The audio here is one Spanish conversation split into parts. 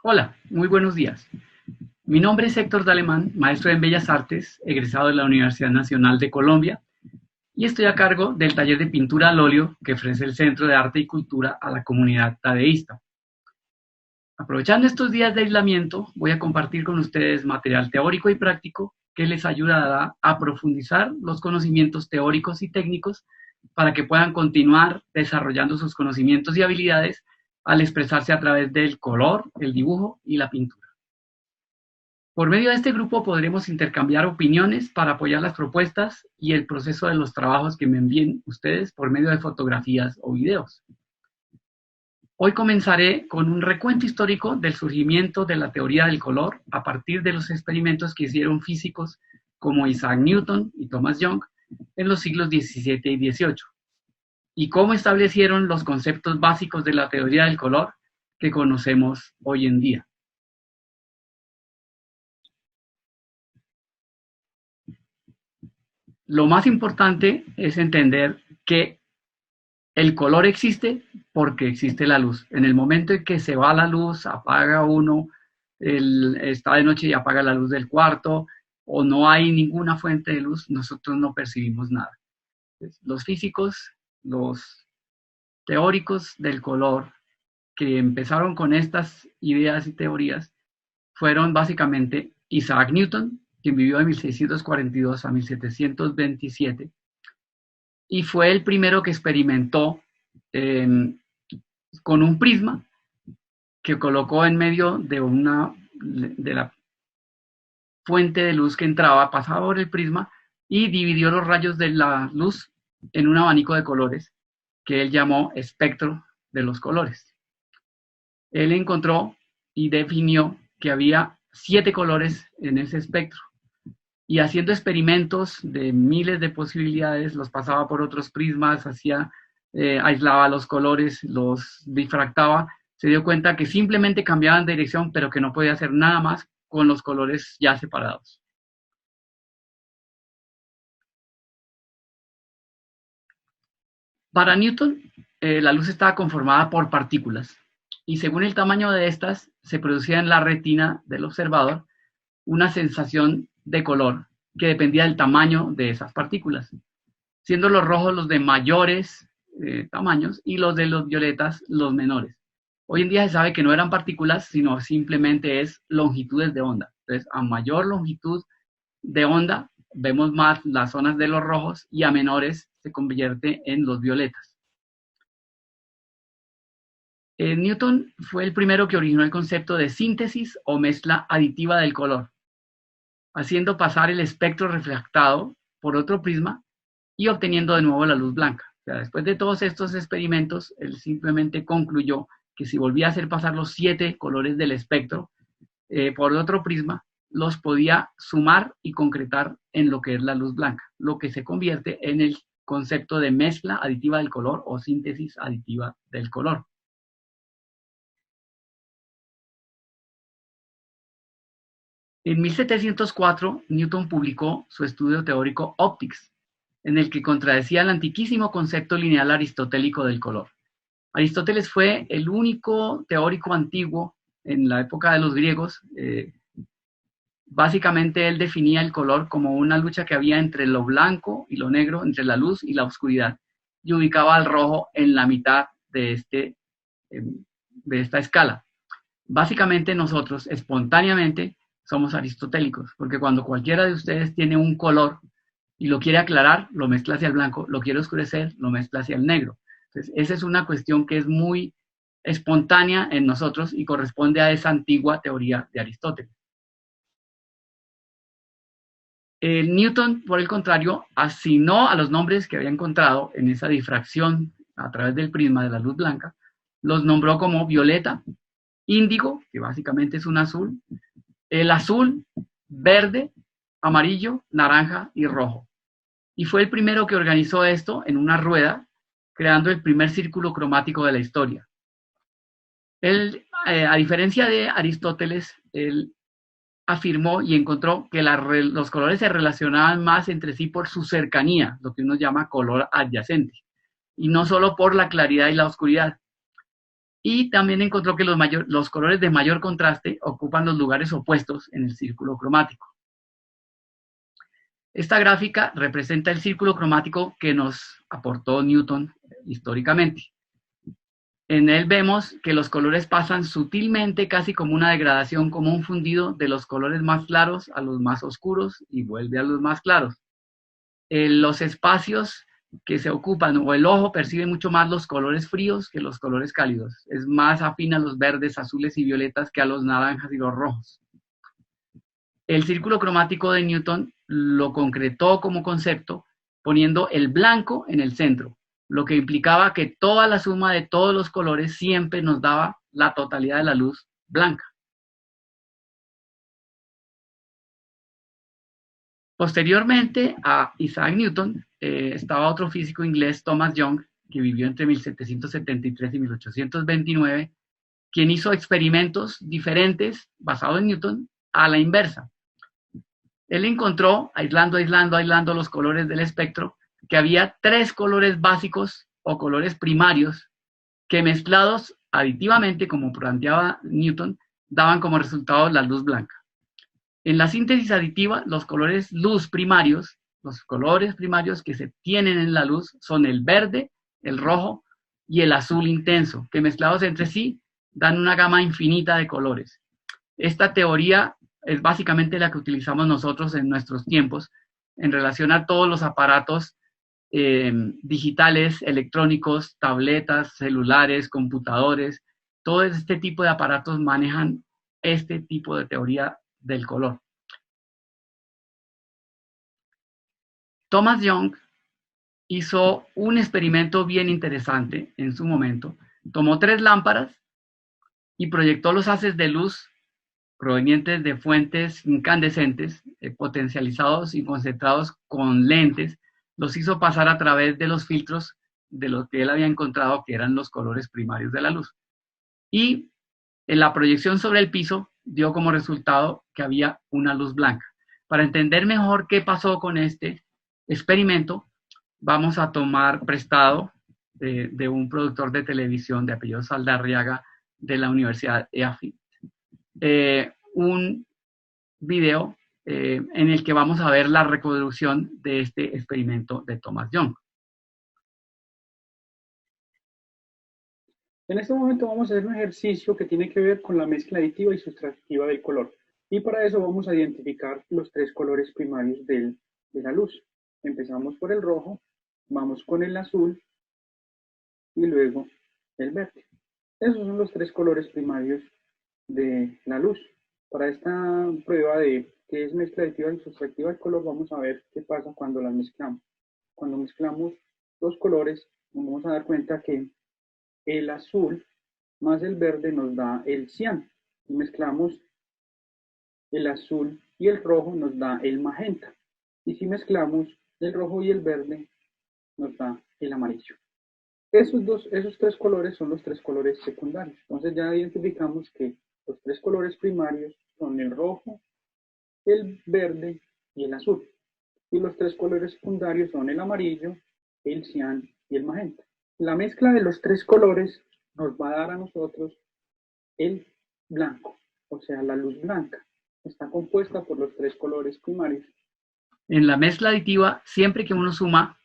Hola, muy buenos días. Mi nombre es Héctor Dalemán, maestro en Bellas Artes, egresado de la Universidad Nacional de Colombia, y estoy a cargo del taller de pintura al óleo que ofrece el Centro de Arte y Cultura a la comunidad tadeísta. Aprovechando estos días de aislamiento, voy a compartir con ustedes material teórico y práctico que les ayudará a profundizar los conocimientos teóricos y técnicos para que puedan continuar desarrollando sus conocimientos y habilidades al expresarse a través del color, el dibujo y la pintura. Por medio de este grupo podremos intercambiar opiniones para apoyar las propuestas y el proceso de los trabajos que me envíen ustedes por medio de fotografías o videos. Hoy comenzaré con un recuento histórico del surgimiento de la teoría del color a partir de los experimentos que hicieron físicos como Isaac Newton y Thomas Young en los siglos XVII y XVIII, y cómo establecieron los conceptos básicos de la teoría del color que conocemos hoy en día. Lo más importante es entender que el color existe porque existe la luz. En el momento en que se va la luz, apaga uno, está de noche y apaga la luz del cuarto, o no hay ninguna fuente de luz, nosotros no percibimos nada. Los físicos, los teóricos del color que empezaron con estas ideas y teorías fueron básicamente Isaac Newton, quien vivió de 1642 a 1727, y fue el primero que experimentó con un prisma que colocó en medio de la fuente de luz que entraba, pasaba por el prisma y dividió los rayos de la luz en un abanico de colores que él llamó espectro de los colores. Él encontró y definió que había 7 colores en ese espectro, y haciendo experimentos de miles de posibilidades, los pasaba por otros prismas, aislaba los colores, los difractaba, se dio cuenta que simplemente cambiaban de dirección, pero que no podía hacer nada más con los colores ya separados. Para Newton, la luz estaba conformada por partículas, y según el tamaño de estas, se producía en la retina del observador una sensación de color que dependía del tamaño de esas partículas, siendo los rojos los de mayores tamaños y los de los violetas los menores. Hoy en día se sabe que no eran partículas, sino simplemente es longitudes de onda. Entonces, a mayor longitud de onda, vemos más las zonas de los rojos, y a menores se convierte en los violetas. Newton fue el primero que originó el concepto de síntesis o mezcla aditiva del color, haciendo pasar el espectro refractado por otro prisma y obteniendo de nuevo la luz blanca. O sea, después de todos estos experimentos, él simplemente concluyó que si volvía a hacer pasar los 7 colores del espectro por otro prisma, los podía sumar y concretar en lo que es la luz blanca, lo que se convierte en el concepto de mezcla aditiva del color o síntesis aditiva del color. En 1704, Newton publicó su estudio teórico Optics, en el que contradecía el antiquísimo concepto lineal aristotélico del color. Aristóteles fue el único teórico antiguo en la época de los griegos. Básicamente él definía el color como una lucha que había entre lo blanco y lo negro, entre la luz y la oscuridad, y ubicaba al rojo en la mitad de esta escala. Básicamente nosotros espontáneamente somos aristotélicos, porque cuando cualquiera de ustedes tiene un color y lo quiere aclarar, lo mezcla hacia el blanco, lo quiere oscurecer, lo mezcla hacia el negro. Entonces, esa es una cuestión que es muy espontánea en nosotros y corresponde a esa antigua teoría de Aristóteles. Newton, por el contrario, asignó a los nombres que había encontrado en esa difracción a través del prisma de la luz blanca, los nombró como violeta, índigo, que básicamente es un azul, el azul, verde, amarillo, naranja y rojo. Y fue el primero que organizó esto en una rueda, creando el primer círculo cromático de la historia. Él, a diferencia de Aristóteles, él afirmó y encontró que los colores se relacionaban más entre sí por su cercanía, lo que uno llama color adyacente, y no solo por la claridad y la oscuridad. Y también encontró que los colores de mayor contraste ocupan los lugares opuestos en el círculo cromático. Esta gráfica representa el círculo cromático que nos aportó Newton históricamente. En él vemos que los colores pasan sutilmente, casi como una degradación, como un fundido de los colores más claros a los más oscuros y vuelve a los más claros. Los espacios que se ocupan, o el ojo percibe mucho más los colores fríos que los colores cálidos. Es más afín a los verdes, azules y violetas que a los naranjas y los rojos. El círculo cromático de Newton lo concretó como concepto poniendo el blanco en el centro, lo que implicaba que toda la suma de todos los colores siempre nos daba la totalidad de la luz blanca. Posteriormente a Isaac Newton, estaba otro físico inglés, Thomas Young, que vivió entre 1773 y 1829, quien hizo experimentos diferentes basados en Newton a la inversa. Él encontró, aislando los colores del espectro, que había 3 colores básicos o colores primarios que mezclados aditivamente, como planteaba Newton, daban como resultado la luz blanca. En la síntesis aditiva, los colores primarios que se tienen en la luz son el verde, el rojo y el azul intenso, que mezclados entre sí dan una gama infinita de colores. Esta teoría es básicamente la que utilizamos nosotros en nuestros tiempos en relación a todos los aparatos digitales, electrónicos, tabletas, celulares, computadores. Todo este tipo de aparatos manejan este tipo de teoría del color. Thomas Young hizo un experimento bien interesante en su momento. Tomó 3 lámparas y proyectó los haces de luz provenientes de fuentes incandescentes, potencializados y concentrados con lentes, los hizo pasar a través de los filtros de lo que él había encontrado que eran los colores primarios de la luz. Y en la proyección sobre el piso dio como resultado que había una luz blanca. Para entender mejor qué pasó con este experimento, vamos a tomar prestado de un productor de televisión de apellido Saldarriaga de la Universidad EAFIT. Un video en el que vamos a ver la reproducción de este experimento de Thomas Young. En este momento vamos a hacer un ejercicio que tiene que ver con la mezcla aditiva y sustractiva del color. Y para eso vamos a identificar los 3 colores primarios de la luz. Empezamos por el rojo, vamos con el azul y luego el verde. Esos son los 3 colores primarios de la luz. Para esta prueba de qué es mezcla aditiva y sustractiva del color, vamos a ver qué pasa cuando las mezclamos. Cuando mezclamos los colores, nos vamos a dar cuenta que el azul más el verde nos da el cian. Y mezclamos el azul y el rojo nos da el magenta. Y si mezclamos el rojo y el verde, nos da el amarillo. Esos 3 colores son los 3 colores secundarios. Entonces ya identificamos que los 3 colores primarios son el rojo, el verde y el azul. Y los 3 colores secundarios son el amarillo, el cian y el magenta. La mezcla de los 3 colores nos va a dar a nosotros el blanco, o sea, la luz blanca. Está compuesta por los 3 colores primarios. En la mezcla aditiva, siempre que uno suma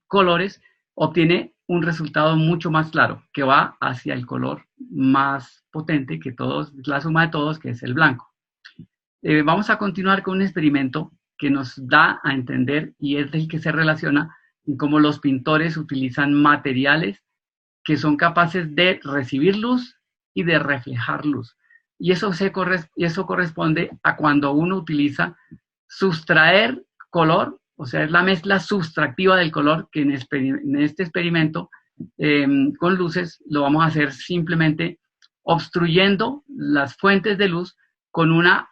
colores, obtiene un resultado mucho más claro, que va hacia el color más potente que todos, la suma de todos, que es el blanco. Vamos a continuar con un experimento que nos da a entender, y es el que se relaciona en cómo los pintores utilizan materiales que son capaces de recibir luz y de reflejar luz. Y eso corresponde a cuando uno utiliza sustraer color, o sea, es la mezcla sustractiva del color, que en este experimento con luces lo vamos a hacer simplemente obstruyendo las fuentes de luz con una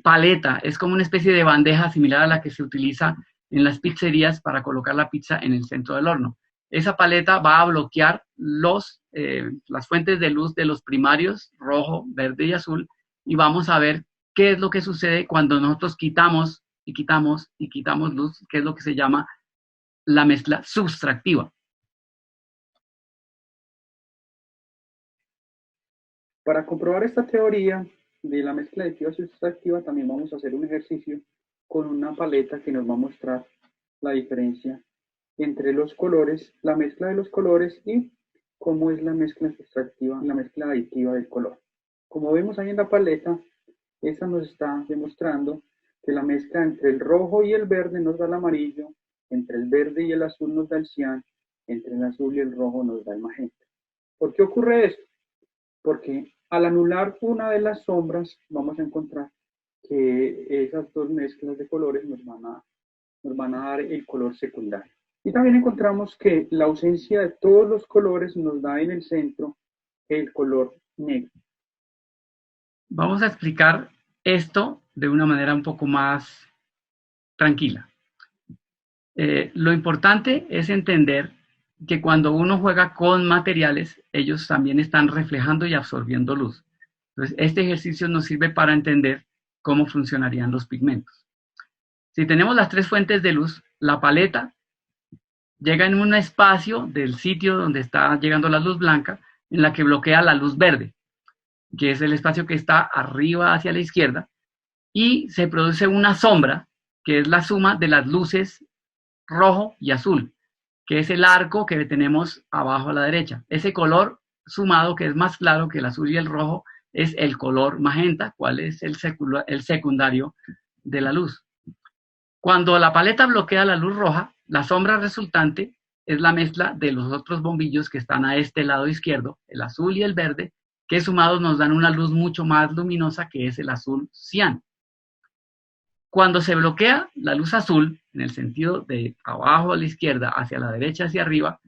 paleta. Es como una especie de bandeja similar a la que se utiliza en las pizzerías para colocar la pizza en el centro del horno. Esa paleta va a bloquear las fuentes de luz de los primarios, rojo, verde y azul, y vamos a ver qué es lo que sucede cuando nosotros quitamos y quitamos y quitamos luz, que es lo que se llama la mezcla sustractiva. Para comprobar esta teoría de la mezcla aditiva sustractiva, también vamos a hacer un ejercicio con una paleta que nos va a mostrar la diferencia entre los colores, la mezcla de los colores y cómo es la mezcla sustractiva, la mezcla aditiva del color. Como vemos ahí en la paleta, esta nos está demostrando que la mezcla entre el rojo y el verde nos da el amarillo, entre el verde y el azul nos da el cian, entre el azul y el rojo nos da el magenta. ¿Por qué ocurre esto? Porque al anular una de las sombras vamos a encontrar que esas dos mezclas de colores nos van a dar el color secundario. Y también encontramos que la ausencia de todos los colores nos da en el centro el color negro. Vamos a explicar esto de una manera un poco más tranquila. Lo importante es entender que cuando uno juega con materiales, ellos también están reflejando y absorbiendo luz. Entonces, este ejercicio nos sirve para entender cómo funcionarían los pigmentos. Si tenemos las tres fuentes de luz, la paleta llega en un espacio del sitio donde está llegando la luz blanca, en la que bloquea la luz verde, que es el espacio que está arriba hacia la izquierda, y se produce una sombra, que es la suma de las luces rojo y azul, que es el arco que tenemos abajo a la derecha. Ese color sumado, que es más claro que el azul y el rojo, es el color magenta, cuál es el secundario de la luz. Cuando la paleta bloquea la luz roja, la sombra resultante es la mezcla de los otros bombillos que están a este lado izquierdo, el azul y el verde, que sumados nos dan una luz mucho más luminosa, que es el azul cian. Cuando se bloquea la luz azul, en el sentido de abajo a la izquierda hacia la derecha hacia arriba,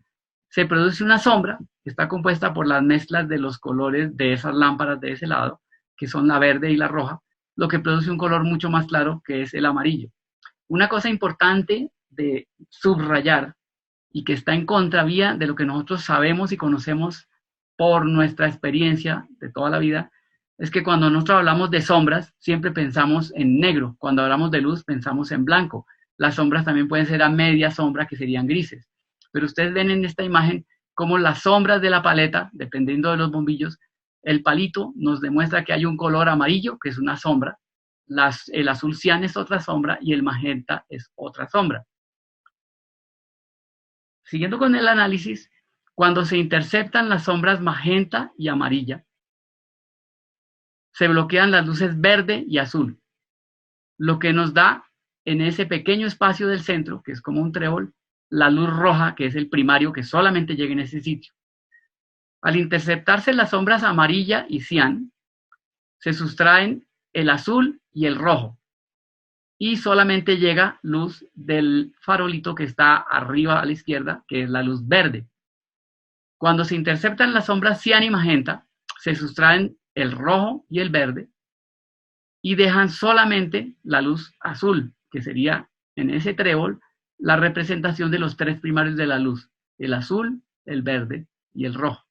se produce una sombra que está compuesta por las mezclas de los colores de esas lámparas de ese lado, que son la verde y la roja, lo que produce un color mucho más claro, que es el amarillo. Una cosa importante de subrayar y que está en contravía de lo que nosotros sabemos y conocemos por nuestra experiencia de toda la vida, es que cuando nosotros hablamos de sombras, siempre pensamos en negro. Cuando hablamos de luz, pensamos en blanco. Las sombras también pueden ser a media sombra, que serían grises. Pero ustedes ven en esta imagen cómo las sombras de la paleta, dependiendo de los bombillos, el palito nos demuestra que hay un color amarillo, que es una sombra, el azul cian es otra sombra y el magenta es otra sombra. Siguiendo con el análisis, cuando se interceptan las sombras magenta y amarilla, se bloquean las luces verde y azul, lo que nos da en ese pequeño espacio del centro, que es como un trébol, la luz roja, que es el primario, que solamente llega en ese sitio. Al interceptarse las sombras amarilla y cian, se sustraen el azul y el rojo, y solamente llega luz del farolito que está arriba a la izquierda, que es la luz verde. Cuando se interceptan las sombras cian y magenta, se sustraen el rojo y el verde, y dejan solamente la luz azul, que sería en ese trébol la representación de los tres primarios de la luz, el azul, el verde y el rojo.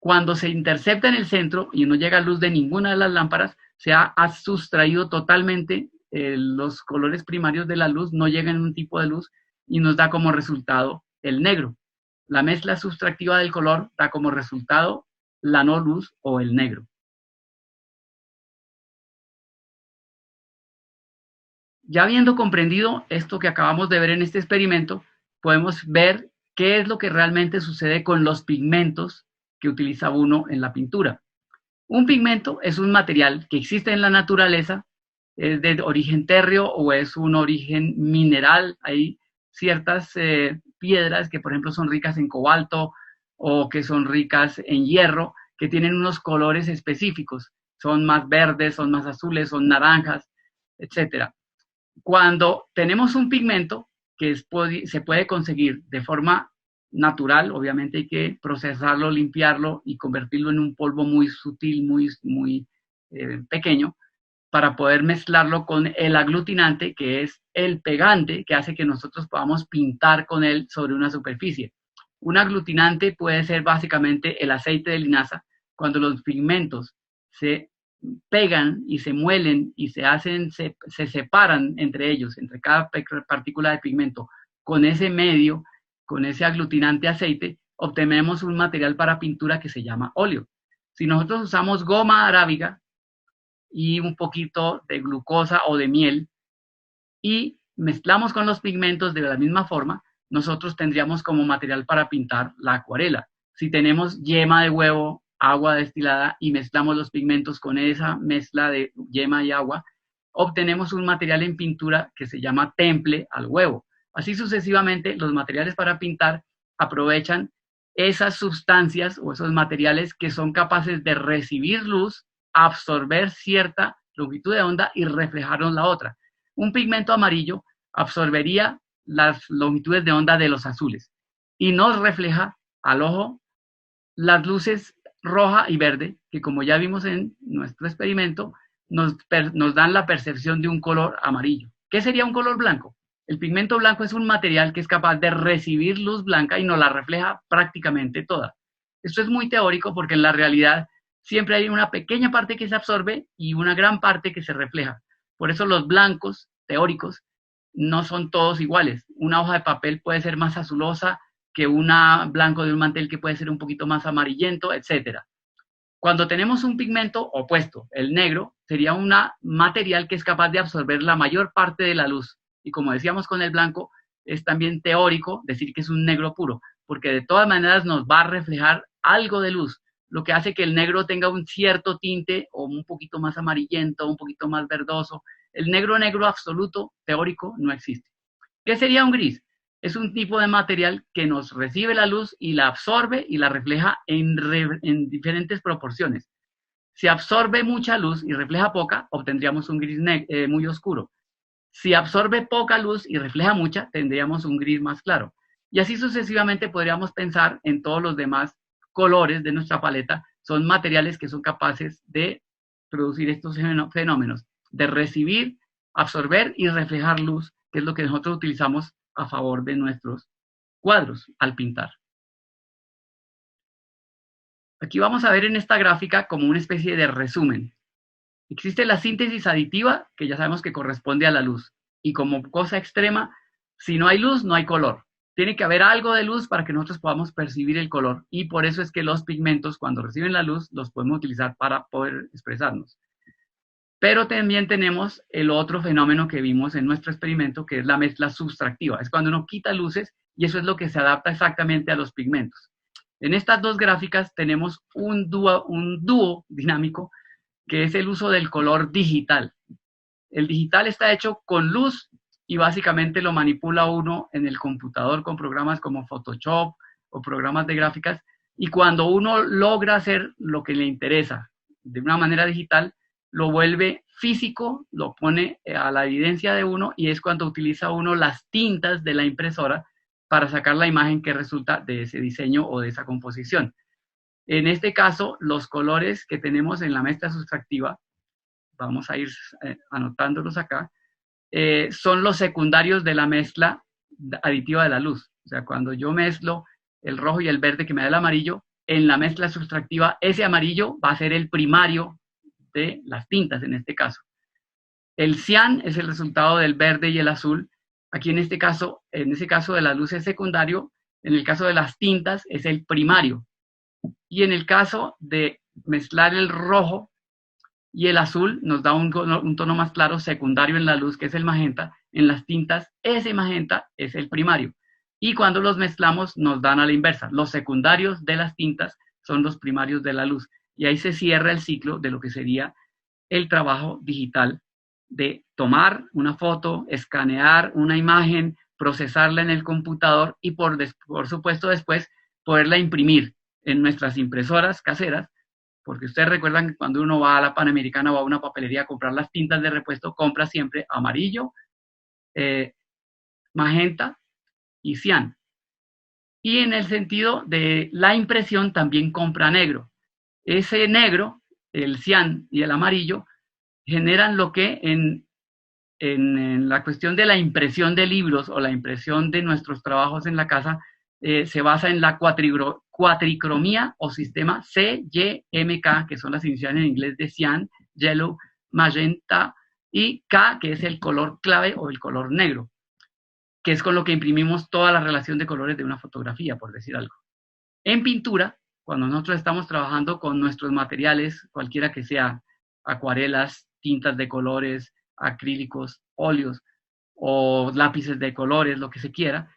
Cuando se intercepta en el centro y no llega luz de ninguna de las lámparas, se ha sustraído totalmente los colores primarios de la luz, no llegan en un tipo de luz y nos da como resultado el negro. La mezcla sustractiva del color da como resultado la no luz o el negro. Ya habiendo comprendido esto que acabamos de ver en este experimento, podemos ver qué es lo que realmente sucede con los pigmentos que utiliza uno en la pintura. Un pigmento es un material que existe en la naturaleza, es de origen térreo o es un origen mineral. Hay ciertas piedras que, por ejemplo, son ricas en cobalto o que son ricas en hierro, que tienen unos colores específicos. Son más verdes, son más azules, son naranjas, etcétera. Cuando tenemos un pigmento que se puede conseguir de forma natural, obviamente hay que procesarlo, limpiarlo y convertirlo en un polvo muy sutil, muy pequeño, para poder mezclarlo con el aglutinante, que es el pegante que hace que nosotros podamos pintar con él sobre una superficie. Un aglutinante puede ser básicamente el aceite de linaza. Cuando los pigmentos se pegan y se muelen y se separan entre ellos, entre cada partícula de pigmento, con ese medio, con ese aglutinante aceite, obtenemos un material para pintura que se llama óleo. Si nosotros usamos goma arábiga y un poquito de glucosa o de miel y mezclamos con los pigmentos de la misma forma, nosotros tendríamos como material para pintar la acuarela. Si tenemos yema de huevo, agua destilada y mezclamos los pigmentos con esa mezcla de yema y agua, obtenemos un material en pintura que se llama temple al huevo. Así sucesivamente, los materiales para pintar aprovechan esas sustancias o esos materiales que son capaces de recibir luz, absorber cierta longitud de onda y reflejarnos la otra. Un pigmento amarillo absorbería las longitudes de onda de los azules y nos refleja al ojo las luces roja y verde, que como ya vimos en nuestro experimento, nos dan la percepción de un color amarillo. ¿Qué sería un color blanco? El pigmento blanco es un material que es capaz de recibir luz blanca y nos la refleja prácticamente toda. Esto es muy teórico porque en la realidad siempre hay una pequeña parte que se absorbe y una gran parte que se refleja. Por eso los blancos teóricos no son todos iguales. Una hoja de papel puede ser más azulosa que un blanco de un mantel que puede ser un poquito más amarillento, etc. Cuando tenemos un pigmento opuesto, el negro, sería un material que es capaz de absorber la mayor parte de la luz. Y como decíamos con el blanco, es también teórico decir que es un negro puro, porque de todas maneras nos va a reflejar algo de luz, lo que hace que el negro tenga un cierto tinte o un poquito más amarillento, un poquito más verdoso. El negro absoluto, teórico, no existe. ¿Qué sería un gris? Es un tipo de material que nos recibe la luz y la absorbe y la refleja en diferentes proporciones. Si absorbe mucha luz y refleja poca, obtendríamos un gris muy oscuro. Si absorbe poca luz y refleja mucha, tendríamos un gris más claro. Y así sucesivamente podríamos pensar en todos los demás colores de nuestra paleta. Son materiales que son capaces de producir estos fenómenos, de recibir, absorber y reflejar luz, que es lo que nosotros utilizamos a favor de nuestros cuadros al pintar. Aquí vamos a ver en esta gráfica como una especie de resumen. Existe la síntesis aditiva, que ya sabemos que corresponde a la luz. Y como cosa extrema, si no hay luz, no hay color. Tiene que haber algo de luz para que nosotros podamos percibir el color. Y por eso es que los pigmentos, cuando reciben la luz, los podemos utilizar para poder expresarnos. Pero también tenemos el otro fenómeno que vimos en nuestro experimento, que es la mezcla sustractiva. Es cuando uno quita luces y eso es lo que se adapta exactamente a los pigmentos. En estas dos gráficas tenemos un dúo dinámico, que es el uso del color digital. El digital está hecho con luz y básicamente lo manipula uno en el computador con programas como Photoshop o programas de gráficas, y cuando uno logra hacer lo que le interesa de una manera digital, lo vuelve físico, lo pone a la evidencia de uno y es cuando utiliza uno las tintas de la impresora para sacar la imagen que resulta de ese diseño o de esa composición. En este caso, los colores que tenemos en la mezcla sustractiva, vamos a ir anotándolos acá, son los secundarios de la mezcla aditiva de la luz. O sea, cuando yo mezclo el rojo y el verde que me da el amarillo, en la mezcla sustractiva, ese amarillo va a ser el primario de las tintas en este caso. El cian es el resultado del verde y el azul. Aquí en ese caso de la luz es secundario, en el caso de las tintas es el primario. Y en el caso de mezclar el rojo y el azul nos da un tono más claro secundario en la luz, que es el magenta. En las tintas, ese magenta es el primario. Y cuando los mezclamos nos dan a la inversa. Los secundarios de las tintas son los primarios de la luz. Y ahí se cierra el ciclo de lo que sería el trabajo digital de tomar una foto, escanear una imagen, procesarla en el computador y por supuesto después poderla imprimir en nuestras impresoras caseras, porque ustedes recuerdan que cuando uno va a la Panamericana o a una papelería a comprar las tintas de repuesto, compra siempre amarillo, magenta y cian. Y en el sentido de la impresión también compra negro. Ese negro, el cian y el amarillo, generan lo que en la cuestión de la impresión de libros o la impresión de nuestros trabajos en la casa se basa en la cuatricromía o sistema CYMK, que son las iniciales en inglés de cian, yellow, magenta y K, que es el color clave o el color negro, que es con lo que imprimimos toda la relación de colores de una fotografía, por decir algo. En pintura cuando nosotros estamos trabajando con nuestros materiales, cualquiera que sea, acuarelas, tintas de colores, acrílicos, óleos o lápices de colores, lo que se quiera,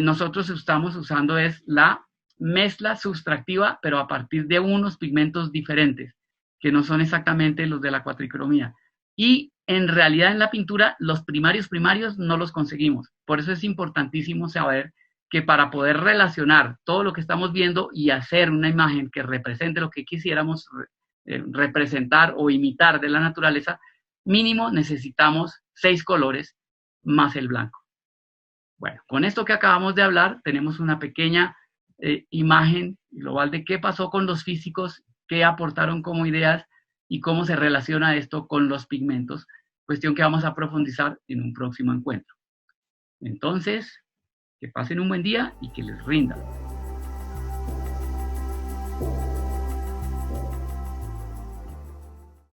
nosotros estamos usando es la mezcla sustractiva, pero a partir de unos pigmentos diferentes, que no son exactamente los de la cuatricromía. Y en realidad en la pintura los primarios no los conseguimos. Por eso es importantísimo saber que para poder relacionar todo lo que estamos viendo y hacer una imagen que represente lo que quisiéramos representar o imitar de la naturaleza, mínimo necesitamos 6 colores más el blanco. Bueno, con esto que acabamos de hablar, tenemos una pequeña imagen global de qué pasó con los físicos, qué aportaron como ideas y cómo se relaciona esto con los pigmentos, cuestión que vamos a profundizar en un próximo encuentro. Entonces, que pasen un buen día y que les rinda.